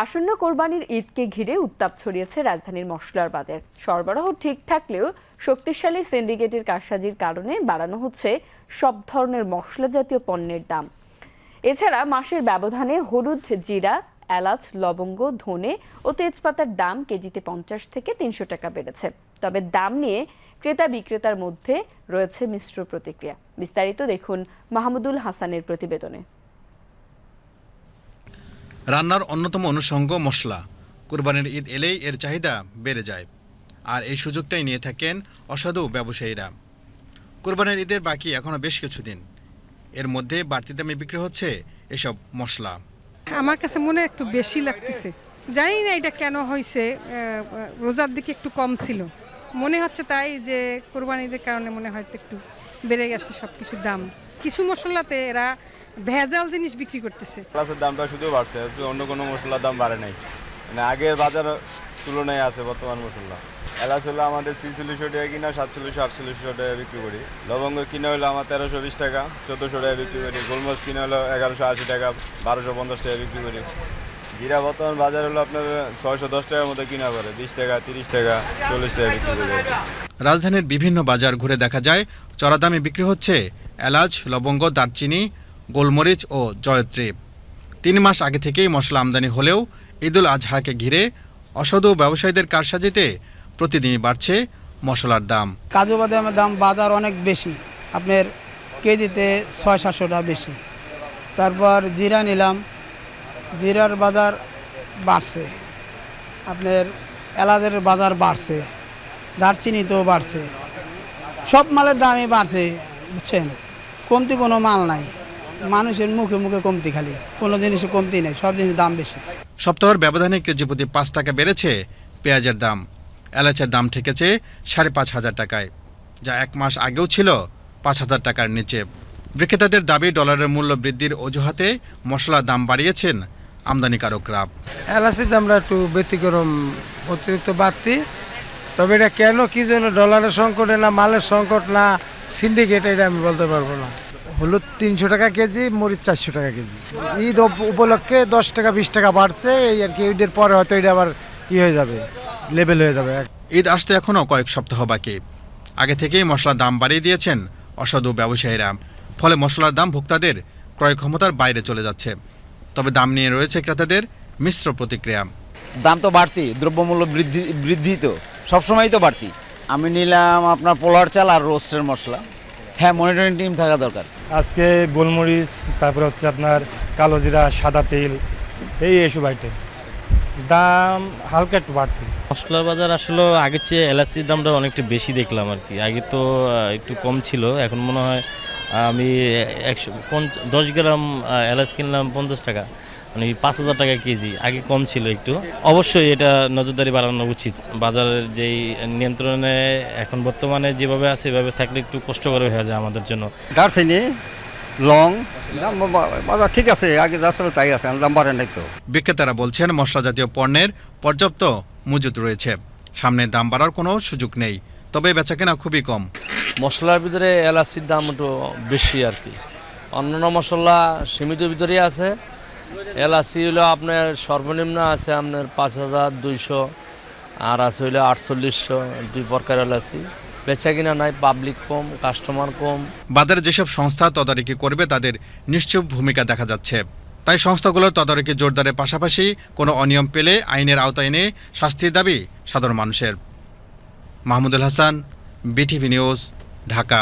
আসন্ন কোরবানির ঈদকে ঘিরে উত্তাপ ছড়িয়েছে রাজধানীর মশলার বাজার। সরবরাহ ঠিক থাকলেও শক্তিশালী সিন্ডিকেটের কারসাজির কারণে বাড়ানো হচ্ছে সব ধরনের মশলা জাতীয় পণ্যের দাম। এছাড়া মাসের ব্যবধানে হলুদ, জিরা, এলাচ, লবঙ্গ, ধনে ও তেজপাতার দাম কেজিতে 50 থেকে 300 টাকা বেড়েছে। তবে দাম নিয়ে ক্রেতা বিক্রেতার মধ্যে রয়েছে মিশ্র প্রতিক্রিয়া। বিস্তারিত দেখুন মাহমুদুল হাসানের প্রতিবেদনে। রান্নার অন্যতম অনুষঙ্গ মশলা। কুরবানির ঈদ এলেই এর চাহিদা বেড়ে যায়, আর এই সুযোগটাই নিয়ে থাকেন অসাধু ব্যবসায়ীরা। কুরবানির ঈদের বাকি এখনো বেশ কিছুদিন, এর মধ্যে বাড়তি দামে বিক্রি হচ্ছে এসব মশলা। আমার কাছে মনে একটু বেশি লাগতেছে, জানি না এটা কেন হয়েছে। রোজার দিকে একটু কম ছিল মনে হচ্ছে, তাই যে কোরবানিদের কারণে মনে হয়তো একটু বেড়ে গেছে সবকিছুর দাম। কিছু মশলাতে এরা ভেজাল জিনিস বিক্রি করতেছে। এলাচের দামটা শুধু বাড়ছে, অন্য কোনো মশলার দাম বাড়ে নাই। মানে আগের বাজার তুলনায় আছে বর্তমান মশলা। এলাচ হলো আমাদের 4600 টাকা কিনা, 4700-4800 টাকা বিক্রি করি। লবঙ্গ কিনা হলো আমার 1320 টাকা, 1400 টাকা বিক্রি করি। গোলমরিচ কিনা হলো 1180 টাকা, 1250 টাকা বিক্রি করি। জিরা বর্তমান বাজার হলো আপনার 610 টাকার মতো কিনা করে, 20 টাকা, 30 টাকা, 40 টাকা বিক্রি করি। রাজধানীর বিভিন্ন বাজার ঘুরে দেখা যায় চড়া দামে বিক্রি হচ্ছে এলাচ, লবঙ্গ, দারচিনি, গোলমরিচ ও জয়ত্রী। 3 মাস আগে থেকেই মশলা আমদানি হলেও ঈদুল আজহাকে ঘিরে অসাধু ব্যবসায়ীদের কারসাজিতে প্রতিদিনই বাড়ছে মশলার দাম। কাজু বাদামের দাম বাজার অনেক বেশি, আপনার কেজিতে 600-700 টাকা বেশি। তারপর জিরা নিলাম, জিরার বাজার বাড়ছে, আপনার এলাচের বাজার বাড়ছে, দারচিনিতেও বাড়ছে। সব মালের দামই বাড়ছে, বুঝছেন। কমতি কোনো মাল নাই, মানুষের মুখে মুখে কমতি, খালি কোনো জিনিসে কমতি নেই, সব জিনিসের দাম বেশি। সপ্তাহের ব্যবধানে কেজি প্রতি 5 টাকা বেড়েছে পেঁয়াজের দাম। এলাচের দাম ঠেকেছে 5,500 টাকায়, যা 1 মাস আগেও ছিল 5,000 টাকার নিচে। বিক্রেতাদের দাবি ডলারের মূল্য বৃদ্ধির অজুহাতে মশলার দাম বাড়িয়েছেন আমদানিকারকরা। এলাচের দামটা একটু ব্যতিক্রম, অতিরিক্ত বাড়তি। তবে এটা কেন, কি জন্য, ডলারের সংকটে না মালের সংকট না সিন্ডিকেট, এটা আমি বলতে পারবো না। হলুদ 300 টাকা কেজি, মরিচ 400 টাকা কেজি। ঈদ উপলক্ষে 10 টাকা 20 টাকা বাড়ছে, এই আর কি। ঈদের পরে হয়তো এটা আবার হয়ে যাবে, লেভেল হয়ে যাবে। ঈদ আসতে এখনও কয়েক সপ্তাহ বাকি। আগে থেকেই মশলার দাম বাড়িয়ে দিয়েছেন অসাধু ব্যবসায়ীরা, ফলে মশলার দাম ভোক্তাদের ক্রয় ক্ষমতার বাইরে চলে যাচ্ছে। তবে দাম নিয়ে রয়েছে ক্রেতাদের মিশ্র প্রতিক্রিয়া। দাম তো বাড়তি, দ্রব্যমূল্য বৃদ্ধি তো সবসময়ই তো বাড়তি। আমি নিলাম আপনার পোলার চাল আর রোস্টের মশলা। হ্যাঁ, মনিটরিং টিম থাকা দরকার। আজকে গোলমরিচ, তারপরে হচ্ছে আপনার কালো জিরা, সাদা তেল, এইসব আইটেম দাম হালকা একটু বাড়তি। মশলার বাজার আসলে আগের চেয়ে এলাচির দামটা অনেকটা বেশি দেখলাম আর কি। আগে তো একটু কম ছিল, এখন মনে হয় আমি 10 গ্রাম এলাচ কিনলাম 50 টাকা, মানে 5,000 টাকা কেজি। আগে কম ছিল একটু। অবশ্যই এটা নজরদারি বাড়ানো উচিত। বাজারের যেই নিয়ন্ত্রণে এখন বর্তমানে যেভাবে আছে এভাবে থাকলে একটু কষ্টকর হয়ে যায় আমাদের জন্য। দারচিনি, লং দাম বাজার ঠিক আছে, আগে যা ছিল তাই আছে, দাম বাড়ে নাই তো। বিক্রেতারা বলছেন মশলা জাতীয় পণ্যের পর্যাপ্ত মজুত রয়েছে, সামনে দাম বাড়ার কোনো সুযোগ নেই। তবে বেচাকেনা খুবই কম। মশলার ভিতরে এলাচির দাম একটু বেশি আর কি। অন্যান্য মশলা সীমিত ভিতরেই আছে। এলাচি হলো আপনার সর্বনিম্ন আছে আপনার 5,200, আর আছে হইলো 4800। 2 প্রকার এলাচি। বেচা কিনা নাই, পাবলিক কম, কাস্টমার কম। বাজারে যেসব সংস্থা তদারকি করবে তাদের নিশ্চুপ ভূমিকা দেখা যাচ্ছে। তাই সংস্থাগুলোর তদারকি জোরদারের পাশাপাশি কোনো অনিয়ম পেলে আইনের আওতায় এনে শাস্তির দাবি সাধারণ মানুষের। Mahmudul Hasan, BTV news, Dhaka.